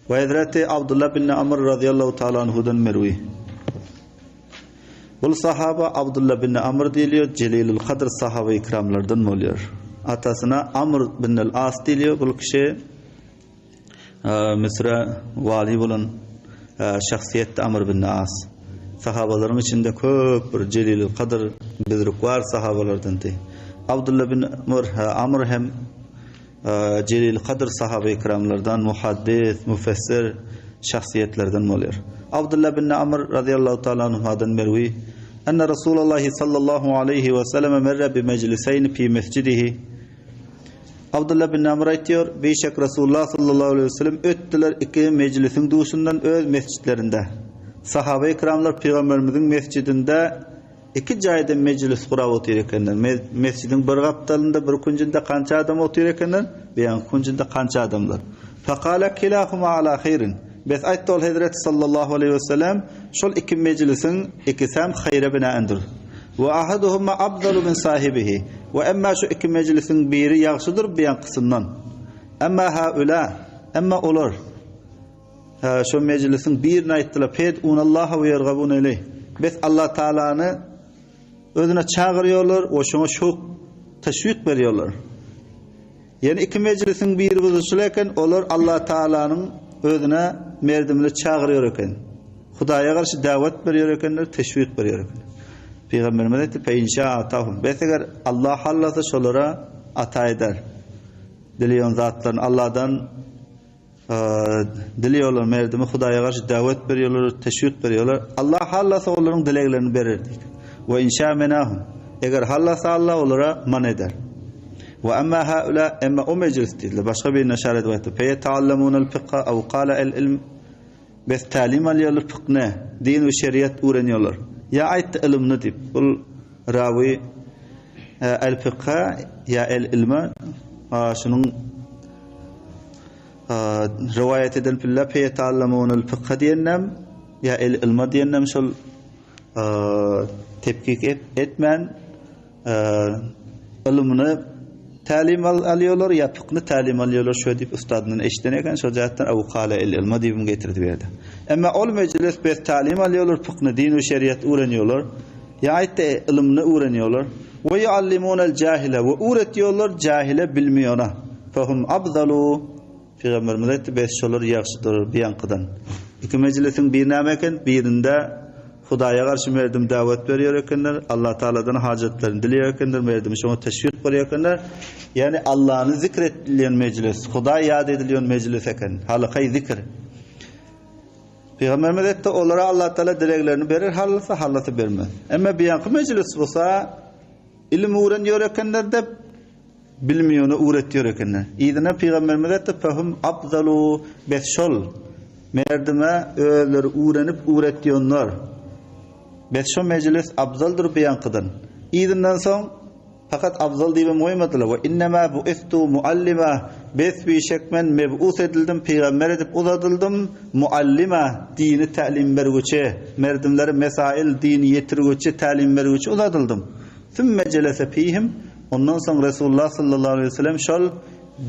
Ve Hazreti Abdullah bin Amr radıyallahu ta'ala anhudan merwi. Bu sahaba Abdullah bin Amr diliyor, Celilul Kadr sahaba ikramlardan oluyor. Atasına Amr bin al-As diliyor. Bu kişi Mısır'a vali olan şahsiyet Amr bin al-As. Sahabaların içinde köp bir Celilul Kadr bildiruk var sahabalardan de. Abdullah bin Amr hem Celilul Kadr sahaba ikramlardan, muhaddis, müfessir şahsiyetlerden oluyor. Abdullah bin Amr radıyallahu ta'ala anhu'dan merwi enne Resulullah sallallahu aleyhi ve sellem merre bi mecliseyn fi mescidihi. Abdullah bin Amr aytıyor, beşek Resulullah sallallahu aleyhi ve sellem öttüler iki meclisin duşundan öz mescitlerinde. Sahaba-i ikramlar Peygamberimizin mescidinde iki joyda meclis kurab oturuyor ekenler. Mescidin bir kaptalında bir kuncunda kança adam oturuyor ekenler, bir kuncunda kança adamlar. Faqala kilahuma ala khairin. Biz aytdı ol Hazreti sallallahu aleyhi ve sellem şol iki meclisin ikisi hem hayra binaendir. Ve ahaduhuma afdalu min sahibihi. Ve emma şu iki meclisin biri yaxşıdır bir kısımdan. Emma haula, emma olur. Şu meclisin birine ayttılar. Fed'unallaha ve yergabun ileyh. Biz Allah Teala'nı özüne çağırıyorlar, o şuna çok teşvik veriyorlar. Yani iki meclisin biri buzuşulurken olur Allah Teala'nın özüne merdimle çağırıyor eken. Hudaya karşı davet veriyor ekenler, teşvik veriyor ekenler. Peygamberimiz etti, fe inşa atahum. Biz eğer Allah hallasa şolara ata eder. Diliyon zatlarını Allah'dan diliyorlar merdimi, Hudaya karşı davet veriyorlar, teşvik veriyorlar. Allah hallasa onların dileklerini verir. Ve inşa menahum. Eğer hallasa Allah onlara man eder. Ve emma haula, emma o meclis değil. Başka bir neşaret var. Fe yetaallemunel fiqha ev kâle el ilm. Biz talim alıyorlar fıkhne, din ve şeriat öğreniyorlar. Ya ayet ilim ne deyip? Bu ravi el fiqha ya el ilme şunun rivayet eden fillah fe yetaallemunel fiqha diyennem ya el ilme diyennem şol tepkik etmen ilimini talim alıyorlar ya fıkhını talim alıyorlar şöyle deyip ustadının eşitlenirken şu zaten ev kâle el ilme deyip getirdi bir yerde. Ama ol meclis biz talim alıyorlar fıkhını, din ve şeriat öğreniyorlar. Ya ayette ilimini öğreniyorlar. Ve yuallimunel cahile ve öğretiyorlar cahile bilmeyana. Fehum abdalu. Peygamberimiz ayette biz şolar yaxşıdır bir yankıdan. İki meclisin birine eken birinde Hudaya karşı merdim davet veriyor ekenler, Allah Teala'dan hacetlerini diliyor ekenler, merdimi şuna teşvik veriyor ekenler. Yani Allah'ını zikretliyen meclis, Hudaya yad ediliyor meclis eken, halakayı zikr. Peygamberimiz etti, onlara Allah Teala dileklerini verir, hallasa vermez. Ama bir yankı meclis olsa, ilim öğreniyor ekenler de bilmiyonu öğretiyor ekenler. İdine Peygamberimiz etti, fehum abdalu besşol. Merdime öğeleri öğrenip öğretiyorlar. Beşo meclis abzaldır bir yankıdan. İdinden son fakat abzal diye koymadılar. Ve innema bu istu muallima. Bes bir şekmen meb'us edildim, peygamber edip uzatıldım. Muallima, dini talim vergüçe, merdimleri mesail dini yetirgüçe, talim vergüçe uzatıldım. Sümme celese fihim. Ondan sonra Resulullah sallallahu aleyhi ve sellem şol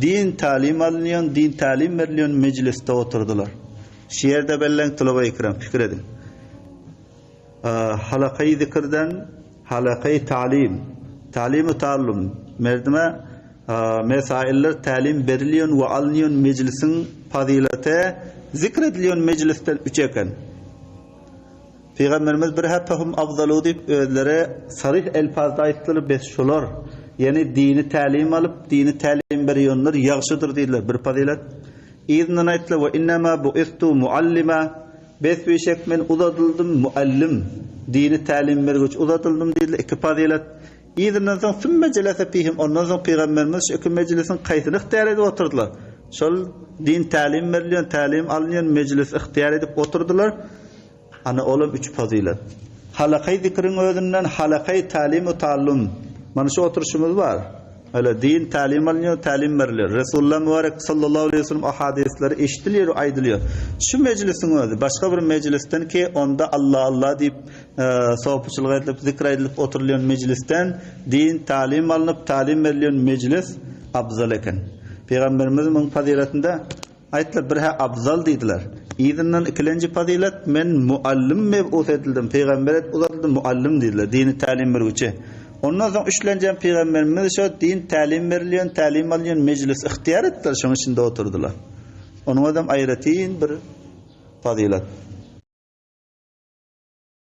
din talim alınıyor, din talim veriliyor mecliste oturdular. Şiirde bellen tulaba ikram fikir edin. Halakayı zikirden halakayı talim, talim-i taallum merdime mesailler talim veriliyor ve alınıyor meclisin fazilete zikrediliyor meclisten üçeken. Peygamberimiz bir hepahum afdalu deyip özlere sarih elfazda ayetleri beşşolar. Yani dini talim alıp dini talim veriyorlar yaxşıdır dediler bir fazilet. İznen ayetler ve innema bu istu muallima. Besbi şekmen uzatıldım muallim. Dini talim vergüç uzatıldım dediler iki fazilet. İznen son sümme celese fihim. Ondan sonra Peygamberimiz şu iki meclisin kaysını ihtiyar edip oturdular. Şol din talim veriliyor, talim alınıyor, meclis ihtiyar edip oturdular. Ana oğlum üç fazilet. Halakayı zikrin özünden halakayı talim-u taallum. Mana şu oturuşumuz var. Öyle din talim alınıyor, talim veriliyor. Resulullah mübarek sallallahu aleyhi ve sellem ahadisleri eşitiliyor, aydılıyor. Şu meclisin özü, başka bir meclisten ki onda Allah Allah deyip sohbetçilik edilip, zikredilip oturuluyor meclisten din talim alınıp, talim veriliyor meclis abzal eken. Peygamberimizin faziletinde aytdilar, bir afzal dediler. İyidinden ikinci fazilet men muallim me o'tatildim. Peygamber et uzatildim muallim dediler. Dini ta'lim beruvchi. Ondan soň üçlenjen peygamberimiz şu din ta'lim berilýän, ta'lim alýan meclis ihtiyar etdiler. Şoň içinde oturdular. Onun adam ayratin bir fazilet.